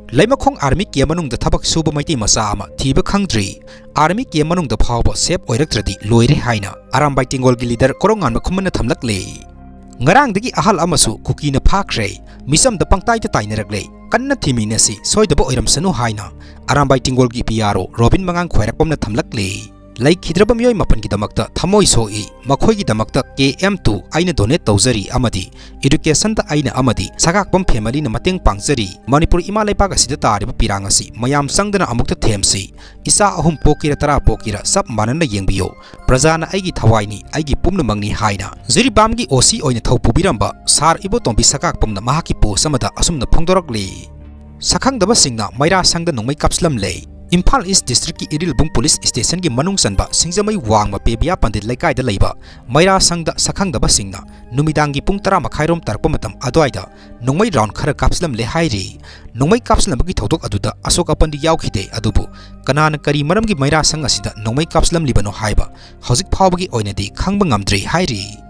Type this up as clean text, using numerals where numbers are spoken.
Leimakhong Army Kia Manung the Tabak Suba Meitei Masama, Tiba Kangdri, Army Kia Manung the Power, Sep Oirectradi, Loire Haina, Arambai Tingol leader Korongan Makumana Tamlakle. Ngarang digi ahal amasu, Kukina Pakre, Misam the Pangtai the Taineragle, Kanna Timinesi, Soy the Boiram Sanu Haina, Arambai Tingol Piaro, Robin Mangang Querapom the Tamlakle. Like Hidrabamyoy Mapan Gidamakta, Tamoy Soi, Makoy Gidamakta, KM2, Aina Donet Tozari, Amadi, Education the Aina Amadi, Sakakpam Family Namating Pangzari, Manipur Imalay Pagasita Pirangasi, Mayam Sangdana Amukta Temsi, Isa Ahum Pokira Tara Pokira, Sub Manana Yengbio, Brazana Aigi Tawaini, Aigi Pumna Mangni Haina, Ziribamgi Osi Oina Topu Biramba, Sar Ibotombi Sakakpam the Mahakipo, Samada Asum the Pongdorogli. Sakang the Basingna, Maira Sang the Nomay Kapslam lay. Impal East District Irilbung Police Station gi Manung Sanba Singzamai Wangma Pebia Pandit Laikai da Leiba Maira Sangda Sakang da Basingna Numidangi Pung Tara Makhairom Tarpamatam Adwaida Nongmai Round Khara Kapslam Le Hairi Nongmai Kapslam Bagi Tautok Aduda Asoka Pandi Yaukide Adubu Kanana Kari Maram gi Maira Sangasida Nongmai Kapslam Libano Haiba Hozik Pawbagi Oinadi Khangbang Amdri Hairi